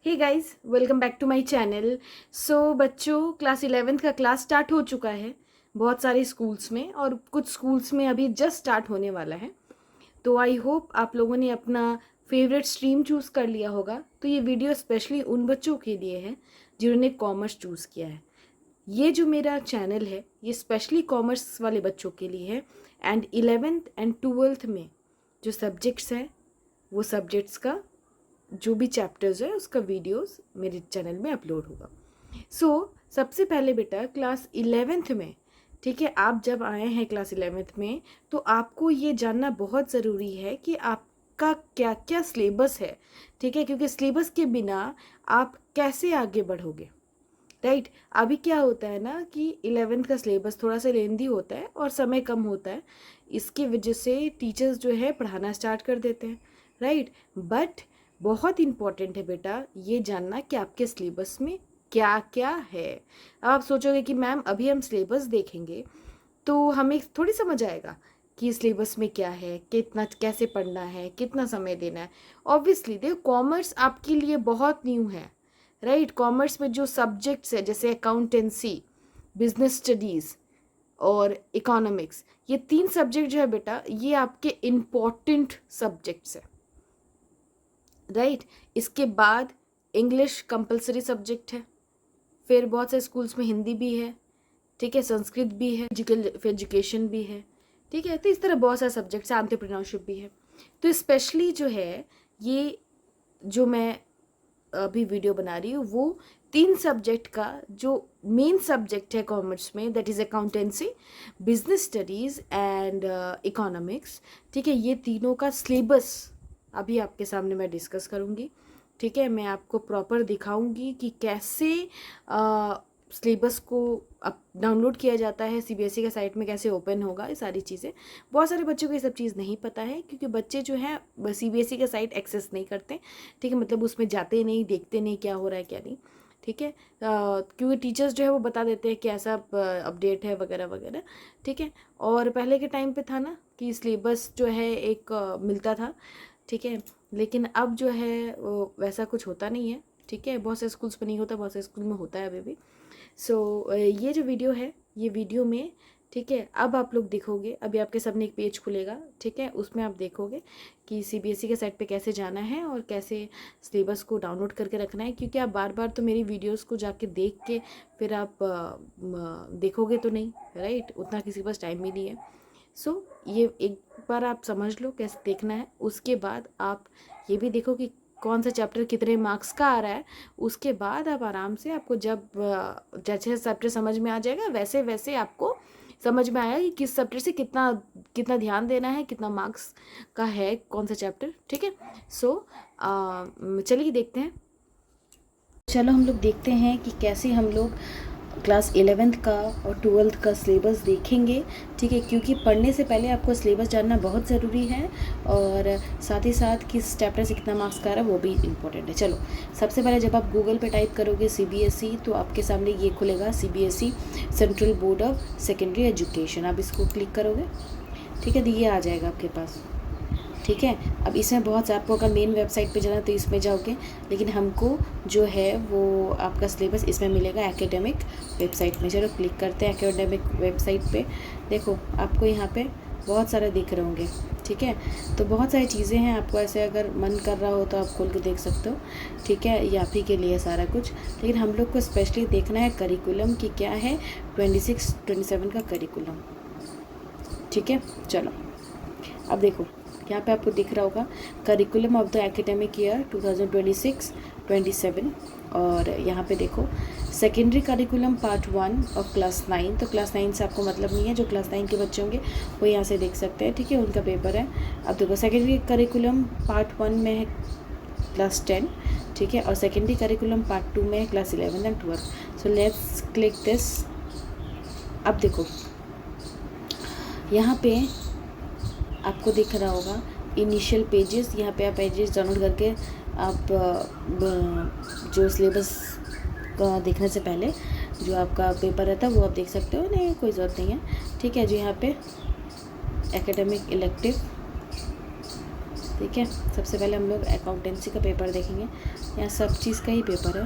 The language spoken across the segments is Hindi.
Hey guys, welcome back to my channel. So बच्चों, क्लास 11th का क्लास स्टार्ट हो चुका है बहुत सारे स्कूल्स में, और कुछ स्कूल्स में अभी जस्ट स्टार्ट होने वाला है। तो आई होप आप लोगों ने अपना फेवरेट स्ट्रीम चूज़ कर लिया होगा। तो ये वीडियो स्पेशली उन बच्चों के लिए है जिन्होंने कॉमर्स चूज़ किया है। ये जो मेरा चैनल है ये स्पेशली कॉमर्स वाले बच्चों के लिए है। एंड 11th एंड 12th में जो सब्जेक्ट्स हैं वो सब्जेक्ट्स का जो भी चैप्टर्स है उसका वीडियोस मेरे चैनल में अपलोड होगा। सबसे पहले बेटा क्लास 11th में, ठीक है, आप जब आए हैं क्लास 11th में तो आपको ये जानना बहुत ज़रूरी है कि आपका क्या क्या सिलेबस है, ठीक है, क्योंकि सिलेबस के बिना आप कैसे आगे बढ़ोगे, राइट। अभी क्या होता है ना कि 11th का सिलेबस थोड़ा सा लेंदी होता है और समय कम होता है, इसकी वजह से टीचर्स जो है पढ़ाना स्टार्ट कर देते हैं, राइट। बट बहुत इम्पॉर्टेंट है बेटा ये जानना कि आपके सिलेबस में क्या क्या है। अब आप सोचोगे कि मैम अभी हम सिलेबस देखेंगे तो हमें थोड़ी समझ आएगा कि सिलेबस में क्या है, कितना कैसे पढ़ना है, कितना समय देना है। ऑब्वियसली देखो, कॉमर्स आपके लिए बहुत न्यू है, राइट। कॉमर्स में जो सब्जेक्ट्स है जैसे अकाउंटेंसी, बिजनेस स्टडीज़ और इकोनॉमिक्स, ये 3 सब्जेक्ट जो है बेटा ये आपके इम्पॉर्टेंट सब्जेक्ट्स है, राइट। इसके बाद इंग्लिश कंपलसरी सब्जेक्ट है, फिर बहुत से स्कूल्स में हिंदी भी है, ठीक है, संस्कृत भी है, एजुकेशन भी है, ठीक है। तो इस तरह बहुत सारे सब्जेक्ट्स हैं, एंटरप्रेन्योरशिप भी है। तो स्पेशली जो है ये जो मैं अभी वीडियो बना रही हूँ वो 3 सब्जेक्ट का जो मेन सब्जेक्ट है कॉमर्स में, that is accountancy, business studies and economics, ठीक है। ये तीनों का सिलेबस अभी आपके सामने मैं डिस्कस करूँगी, ठीक है। मैं आपको प्रॉपर दिखाऊंगी कि कैसे सिलेबस को अब डाउनलोड किया जाता है, सीबीएसई के साइट में कैसे ओपन होगा, ये सारी चीज़ें। बहुत सारे बच्चों को ये सब चीज़ नहीं पता है क्योंकि बच्चे जो हैं सीबीएसई के साइट एक्सेस नहीं करते, ठीक है, मतलब उसमें जाते नहीं, देखते नहीं क्या हो रहा है क्या नहीं, ठीक है। क्योंकि टीचर्स जो है वो बता देते हैं कि ऐसा अपडेट है वगैरह वगैरह, ठीक है। और पहले के टाइम पे था ना कि सिलेबस जो है एक मिलता था, ठीक है, लेकिन अब जो है वो वैसा कुछ होता नहीं है, ठीक है। बहुत से स्कूल्स में नहीं होता, बहुत से स्कूल में होता है अभी भी। ये जो वीडियो है ये वीडियो में, ठीक है, अब आप लोग देखोगे, अभी आपके सामने एक पेज खुलेगा, ठीक है, उसमें आप देखोगे कि सीबीएसई के साइट पे कैसे जाना है और कैसे सिलेबस को डाउनलोड करके रखना है, क्योंकि आप बार बार तो मेरी वीडियोस को जाके देख के फिर आप देखोगे तो नहीं, राइट, उतना किसी के पास टाइम भी नहीं है। ये एक बार आप समझ लो कैसे देखना है, उसके बाद आप ये भी देखो कि कौन सा चैप्टर कितने मार्क्स का आ रहा है। उसके बाद आप आराम से, आपको जब जैसे चैप्टर समझ में आ जाएगा वैसे वैसे आपको समझ में आएगा कि किस चैप्टर से कितना कितना ध्यान देना है, कितना मार्क्स का है कौन सा चैप्टर, ठीक है। चलिए देखते हैं। चलो हम लोग देखते हैं कि कैसे हम लोग क्लास 11th का और 12th का सिलेबस देखेंगे, ठीक है, क्योंकि पढ़ने से पहले आपको सिलेबस जानना बहुत ज़रूरी है और साथ ही साथ किस चैप्टर से कितना मार्क्स का आ रहा है वो भी इम्पोर्टेंट है। चलो सबसे पहले जब आप गूगल पे टाइप करोगे सीबीएसई तो आपके सामने ये खुलेगा, CBSE central board of secondary education. आप इसको क्लिक करोगे, ठीक है, तो ये आ जाएगा आपके पास, ठीक है। अब इसमें बहुत आपको अगर मेन वेबसाइट पे जाना तो इसमें जाओगे, लेकिन हमको जो है वो आपका सिलेबस इसमें मिलेगा एकेडमिक वेबसाइट में। चलो क्लिक करते हैं एकेडमिक वेबसाइट पे। देखो आपको यहाँ पे बहुत सारे दिख रहे होंगे, ठीक है, तो बहुत सारी चीज़ें हैं, आपको ऐसे अगर मन कर रहा हो तो आप खोल के देख सकते हो, ठीक है, ये आप ही के लिए सारा कुछ। लेकिन हम लोग को स्पेशली देखना है करिकुलम कि क्या है 26-27 का करिकुलम, ठीक है। चलो अब देखो यहाँ पे आपको दिख रहा होगा curriculum of the academic year 2026-27, और यहाँ पे देखो secondary curriculum part 1 of class 9। तो क्लास 9 से आपको मतलब नहीं है, जो क्लास 9 के बच्चे होंगे वो यहाँ से देख सकते हैं, ठीक है, उनका पेपर है। अब देखो सेकेंडरी करिकुलम पार्ट 1 में है क्लास 10, ठीक है, और सेकेंडरी करिकुलम पार्ट 2 में है class 11 and 12। So let's click this. अब देखो यहाँ पे आपको दिख रहा होगा इनिशियल पेजेस, यहाँ पे आप पेजेस डाउनलोड करके आप जो सिलेबस का देखने से पहले जो आपका पेपर रहता है वो आप देख सकते हो, नहीं कोई ज़रूरत नहीं है, ठीक है। जो यहाँ पे एकेडमिक इलेक्टिव, ठीक है, सबसे पहले हम लोग अकाउंटेंसी का पेपर देखेंगे। यहाँ सब चीज़ का ही पेपर है।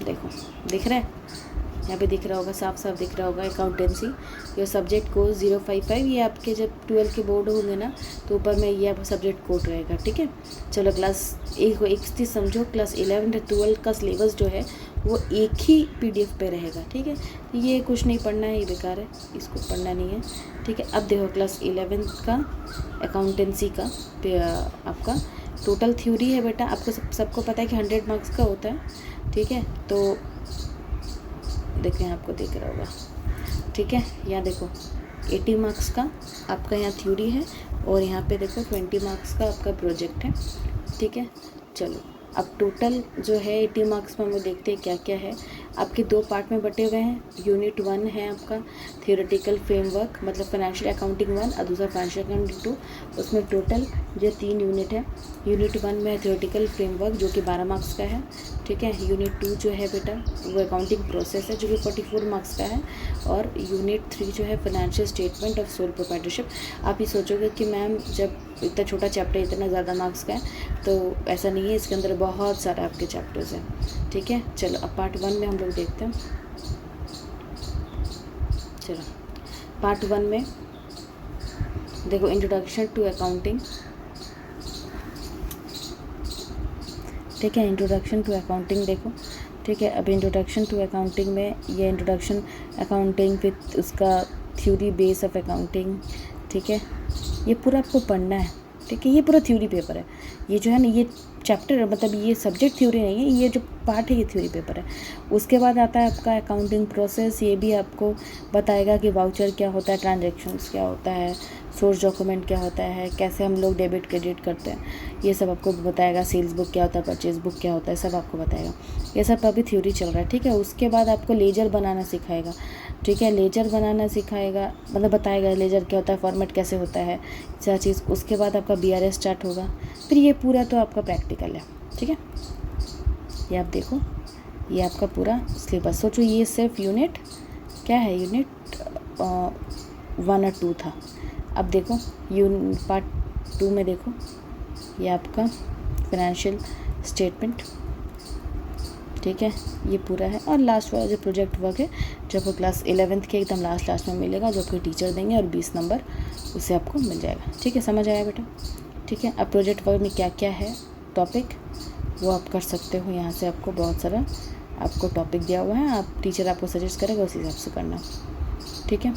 देखो दिख रहा है, यहाँ पे दिख रहा होगा, साफ साफ दिख रहा होगा अकाउंटेंसी। योर सब्जेक्ट कोड 055, ये आपके जब 12 के बोर्ड होंगे ना तो ऊपर में ये आपका सब्जेक्ट कोड रहेगा। ठीक है, चलो क्लास एक चीज़ समझो, क्लास 11 और 12 का सिलेबस जो है वो एक ही PDF पे रहेगा। ठीक है, ये कुछ नहीं पढ़ना है, ये बेकार है, इसको पढ़ना नहीं है। ठीक है, अब देखो क्लास 11 का अकाउंटेंसी का आपका टोटल थ्योरी है बेटा, आपको सबको पता है कि 100 मार्क्स का होता है। ठीक है, तो देखो यहाँ आपको दिख रहा होगा। ठीक है, यहाँ देखो 80 मार्क्स का आपका यहाँ थ्योरी है और यहाँ पे देखो 20 मार्क्स का आपका प्रोजेक्ट है। ठीक है, चलो अब टोटल जो है 80 मार्क्स में हम लोग देखते हैं क्या क्या है। आपके 2 पार्ट में बटे हुए हैं। यूनिट 1 है आपका थियोरेटिकल फ्रेमवर्क, मतलब फाइनेंशियल अकाउंटिंग 1 और दूसरा फाइनेंशियल अकाउंटिंग 2। उसमें टोटल जो 3 यूनिट है। यूनिट 1 में थियोरेटिकल फ्रेमवर्क जो कि 12 मार्क्स का है। ठीक है, यूनिट 2 जो है बेटा वो अकाउंटिंग प्रोसेस है जो कि 44 मार्क्स का है। और यूनिट 3 जो है financial statement of sole proprietorship. आप ये सोचोगे कि मैम जब इतना छोटा चैप्टर इतना ज़्यादा मार्क्स का है, तो ऐसा नहीं है, इसके अंदर बहुत सारे आपके चैप्टर्स हैं। ठीक है, चलो अब पार्ट 1 में हम लोग देखते हैं। चलो पार्ट 1 में देखो इंट्रोडक्शन टू अकाउंटिंग। ठीक है, इंट्रोडक्शन टू अकाउंटिंग देखो। ठीक है, अब इंट्रोडक्शन टू अकाउंटिंग में ये इंट्रोडक्शन अकाउंटिंग विथ उसका थ्योरी बेस ऑफ अकाउंटिंग। ठीक है, ये पूरा आपको पढ़ना है। ठीक है, ये पूरा थ्योरी पेपर है। ये जो है ना ये चैप्टर मतलब ये सब्जेक्ट थ्योरी नहीं है, ये जो पार्ट है ये थ्योरी पेपर है। उसके बाद आता है आपका अकाउंटिंग प्रोसेस। ये भी आपको बताएगा कि वाउचर क्या होता है, ट्रांजैक्शंस क्या होता है, सोर्स डॉक्यूमेंट क्या होता है, कैसे हम लोग डेबिट क्रेडिट करते हैं, ये सब आपको बताएगा। सेल्स बुक क्या होता है, परचेज बुक क्या होता है, सब आपको बताएगा। ये सब अभी थ्योरी चल रहा है। ठीक है, उसके बाद आपको लेजर बनाना सिखाएगा। ठीक है, लेजर बनाना सिखाएगा, मतलब बताएगा लेजर क्या होता है, फॉर्मेट कैसे होता है, सारी चीज़। उसके बाद आपका BRS स्टार्ट होगा। फिर ये पूरा तो आपका प्रैक्टिकल है। ठीक है, ये आप देखो, ये आपका पूरा सिलेबस। सोचो ये सिर्फ यूनिट क्या है, यूनिट 1 और 2 था। अब देखो पार्ट 2 में देखो, ये आपका फाइनेंशियल स्टेटमेंट। ठीक है, ये पूरा है। और लास्ट वाला जो प्रोजेक्ट वर्क है जो आपको क्लास 11th के एकदम लास्ट में मिलेगा, जो आपको टीचर देंगे और 20 नंबर उससे आपको मिल जाएगा। ठीक है, समझ आया बेटा। ठीक है, अब प्रोजेक्ट वर्क में क्या क्या है टॉपिक वो आप कर सकते हो। यहाँ से आपको बहुत सारा आपको टॉपिक दिया हुआ है, आप टीचर आपको सजेस्ट करेगा उस हिसाब से करना। ठीक है,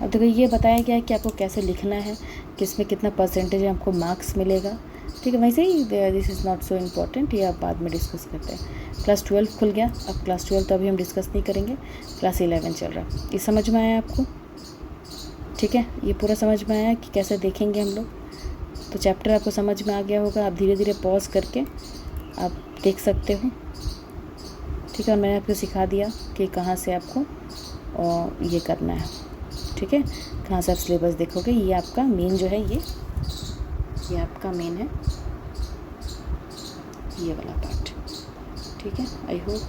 अब देखो ये बताया गया है कि आपको कैसे लिखना है, किसमें कितना परसेंटेज आपको मार्क्स मिलेगा। ठीक है, वैसे ही this is not so important, ये आप बाद में डिस्कस करते हैं। क्लास 12 खुल गया, अब क्लास 12 तो अभी हम डिस्कस नहीं करेंगे, क्लास 11 चल रहा है। ये समझ में आया आपको? ठीक है, ये पूरा समझ में आया कि कैसे देखेंगे हम लोग। तो चैप्टर आपको समझ में आ गया होगा, आप धीरे धीरे पॉज करके आप देख सकते हो। ठीक है, और मैंने आपको सिखा दिया कि कहाँ से आपको ये करना है। ठीक है, कहाँ से आप सिलेबस देखोगे। ये आपका मेन जो है ये आपका मेन है, ये वाला पार्ट। ठीक है, आई होप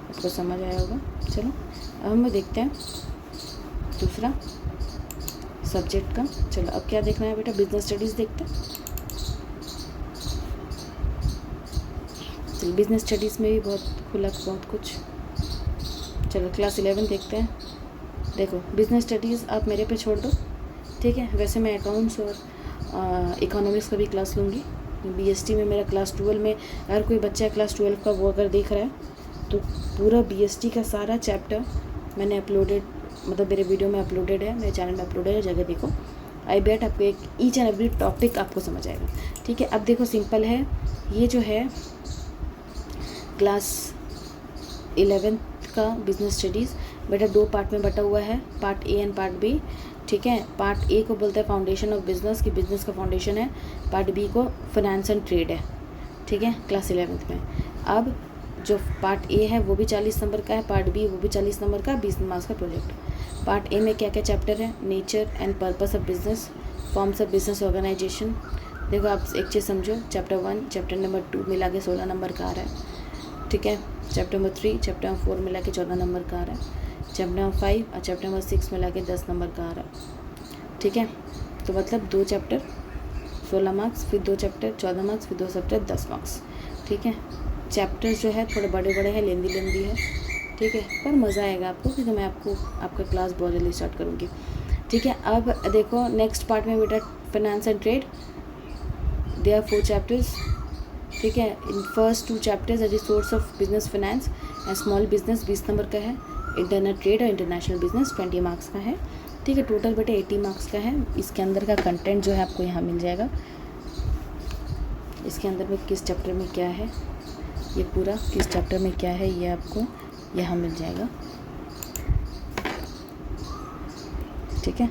आपको समझ आया होगा। चलो अब हम देखते हैं दूसरा सब्जेक्ट का। चलो अब क्या देखना है बेटा, बिजनेस स्टडीज़ देखते हैं। चलो बिजनेस स्टडीज़ में भी बहुत कुछ। चलो क्लास 11 देखते हैं। देखो बिजनेस स्टडीज़ आप मेरे पे छोड़ दो। ठीक है, वैसे मैं अकाउंट्स और इकोनॉमिक्स का भी क्लास लूँगी। BST में मेरा क्लास 12 में अगर कोई बच्चा क्लास 12 का वो अगर देख रहा है तो पूरा BST का सारा चैप्टर मैंने अपलोडेड, मतलब मेरे वीडियो में अपलोडेड है, मेरे चैनल में अपलोडेड है, जगह देखो। आई बेट आपको एक ईच एंड एवरी टॉपिक आपको समझ आएगा। ठीक है, अब देखो सिंपल है, ये जो है क्लास 11 का बिजनेस स्टडीज़ बेटा 2 पार्ट में बटा हुआ है, part A and part B। ठीक है, पार्ट A को बोलते हैं फाउंडेशन ऑफ बिजनेस, की बिजनेस का फाउंडेशन है। पार्ट B को फाइनेंस एंड ट्रेड है। ठीक है, क्लास 11 में। अब जो पार्ट A है वो भी 40 नंबर का है, पार्ट B वो भी 40 नंबर का, 20 मार्क्स का प्रोजेक्ट। पार्ट A में क्या क्या चैप्टर है, nature and purpose of business, forms of business organisation. देखो आप एक चीज़ समझो, चैप्टर 1 चैप्टर नंबर 2 मिला के 16 नंबर का आ रहा है। ठीक है, चैप्टर नंबर 3 चैप्टर नंबर 4 मिला के 14 नंबर का आ रहा है। चैप्टर नंबर 5 और चैप्टर नंबर 6 मिला के 10 नंबर का आ रहा है। ठीक है, तो मतलब 2 चैप्टर 16 मार्क्स, फिर 2 चैप्टर 14 मार्क्स, फिर 2 चैप्टर 10 मार्क्स। ठीक है, चैप्टर जो है थोड़े बड़े बड़े हैं, लेंदी है। ठीक है, पर मज़ा आएगा आपको, क्योंकि मैं आपका क्लास बहुत जल्दी स्टार्ट करूँगी। ठीक है, अब देखो नेक्स्ट पार्ट में बेटा finance and trade, they are 4 chapters. ठीक है, in first 2 chapters as a source of business finance and small business 20 number का है। इंटरनल ट्रेड और इंटरनेशनल बिजनेस 20 मार्क्स का है। ठीक है, टोटल बेटा 80 मार्क्स का है। इसके अंदर का कंटेंट जो है आपको यहाँ मिल जाएगा। इसके अंदर में किस चैप्टर में क्या है, ये पूरा किस चैप्टर में क्या है, ये आपको यहाँ मिल जाएगा। ठीक है,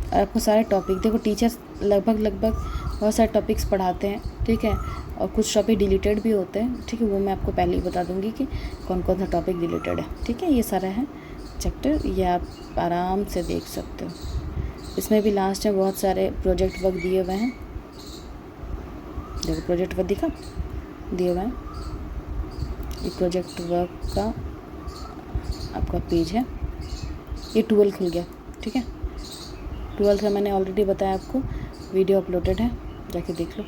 और आपको सारे टॉपिक देखो, टीचर्स लगभग बहुत सारे टॉपिक्स पढ़ाते हैं। ठीक है, और कुछ टॉपिक डिलीटेड भी होते हैं। ठीक है, वो मैं आपको पहले ही बता दूंगी कि कौन कौन सा टॉपिक डिलीटेड है। ठीक है, ये सारा है चैप्टर, ये आप आराम से देख सकते हो। इसमें भी लास्ट में बहुत सारे प्रोजेक्ट वर्क दिए हुए हैं। देखो प्रोजेक्ट वर्क दिखा दिए हुए हैं, ये प्रोजेक्ट वर्क का आपका पेज है। ये 12 खुल गया। ठीक है, 12 का मैंने ऑलरेडी बताया आपको, वीडियो अपलोडेड है, जाके देख लो।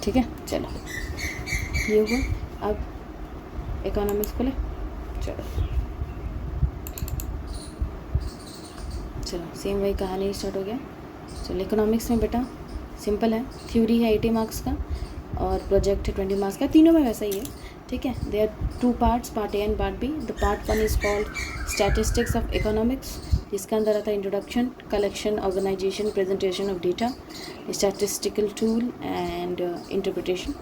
ठीक है, चलो ये हुआ। अब इकोनॉमिक्स खोले, चलो सेम वही कहानी स्टार्ट हो गया। चलो इकोनॉमिक्स में बेटा सिंपल है, थ्योरी है 80 मार्क्स का और प्रोजेक्ट है 20 मार्क्स का, तीनों में वैसा ही है। ठीक है, they are 2 parts, part A and part B. The part 1 is called statistics of economics, जिसके अंदर आता है introduction, collection, organisation, presentation of data, statistical tool and interpretation.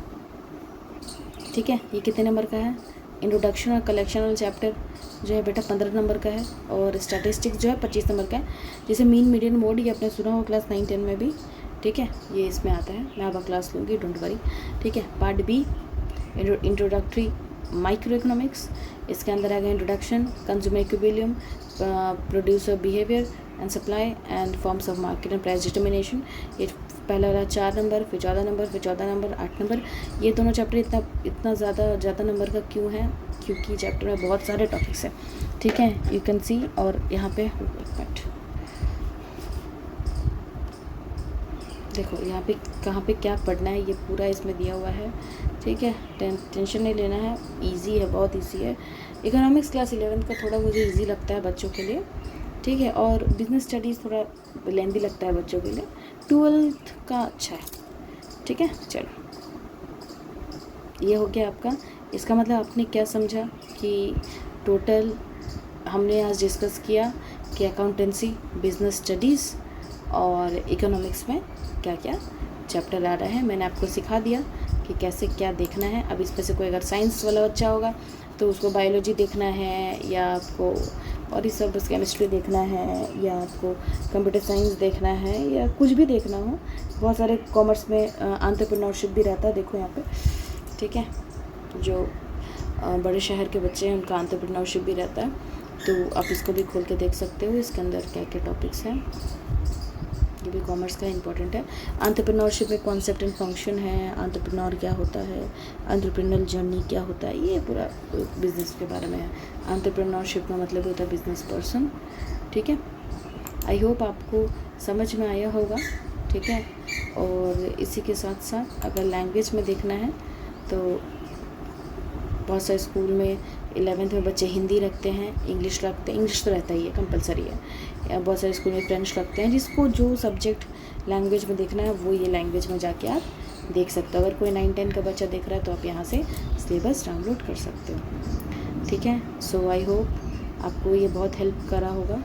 ठीक है, ये कितने नंबर का है? इंट्रोडक्शन और कलेक्शन वाला चैप्टर जो है बेटा 15 नंबर का है, और स्टैटिस्टिक्स जो है 25 नंबर का है। जैसे मीन मीडियन मोड ये अपने सुना हो क्लास 9 10 में भी। ठीक है, ये इसमें आता है, मैं अब क्लास लूँगी, डोंट वरी। ठीक है, part B introductory micro economics, इसके अंदर आ गया introduction, consumer equilibrium, producer behaviour and supply and forms of market and price determination. ये पहला वाला 4 नंबर, फिर 14 नंबर, फिर 14 नंबर 8 नंबर। ये दोनों चैप्टर इतना ज़्यादा नंबर का क्यों है? क्योंकि चैप्टर में बहुत सारे टॉपिक्स हैं। ठीक है, यू कैन सी। और यहाँ पे देखो यहाँ पे कहाँ पे क्या पढ़ना है, ये पूरा इसमें दिया हुआ है। ठीक है, टेंशन नहीं लेना है, इजी है, बहुत इजी है। इकोनॉमिक्स क्लास 11 का थोड़ा मुझे इजी लगता है बच्चों के लिए। ठीक है, और बिजनेस स्टडीज़ थोड़ा लेंदी लगता है बच्चों के लिए। 12th का अच्छा है। ठीक है, चलो ये हो गया आपका। इसका मतलब आपने क्या समझा कि टोटल हमने आज डिस्कस किया कि अकाउंटेंसी, बिजनेस स्टडीज़ और इकोनॉमिक्स में क्या क्या चैप्टर आ रहा है। मैंने आपको सिखा दिया कि कैसे क्या देखना है। अब इसमें से कोई अगर साइंस वाला बच्चा होगा तो उसको बायोलॉजी देखना है, या आपको और ही सब बस केमिस्ट्री देखना है, या आपको कंप्यूटर साइंस देखना है, या कुछ भी देखना हो। बहुत सारे कॉमर्स में एंटरप्रेन्योरशिप भी रहता है, देखो यहाँ पे। ठीक है, जो बड़े शहर के बच्चे हैं उनका एंटरप्रेन्योरशिप भी रहता है, तो आप इसको भी खोल के देख सकते हो। इसके अंदर क्या क्या टॉपिक्स हैं, ये भी कॉमर्स का इंपॉर्टेंट है। एंटरप्रेन्योरशिप में कॉन्सेप्ट एंड फंक्शन है, एंटरप्रेन्योर क्या होता है, एंटरप्रेन्योरल जर्नी क्या होता है, ये पूरा बिजनेस के बारे में है। एंटरप्रेन्योरशिप का मतलब होता है बिजनेस पर्सन। ठीक है, आई होप आपको समझ में आया होगा। ठीक है, और इसी के साथ साथ अगर लैंग्वेज में देखना है तो बहुत सारे स्कूल में 11th में बच्चे हिंदी रखते हैं, इंग्लिश रखते हैं, इंग्लिश तो रहता ही है, कंपलसरी है। या बहुत सारे स्कूल में फ्रेंच रखते हैं। जिसको जो सब्जेक्ट लैंग्वेज में देखना है वो ये लैंग्वेज में जाके आप देख सकते हो। अगर कोई 9-10 का बच्चा देख रहा है तो आप यहाँ से सिलेबस डाउनलोड कर सकते हो। ठीक है, सो आई होप आपको ये बहुत हेल्प करा होगा।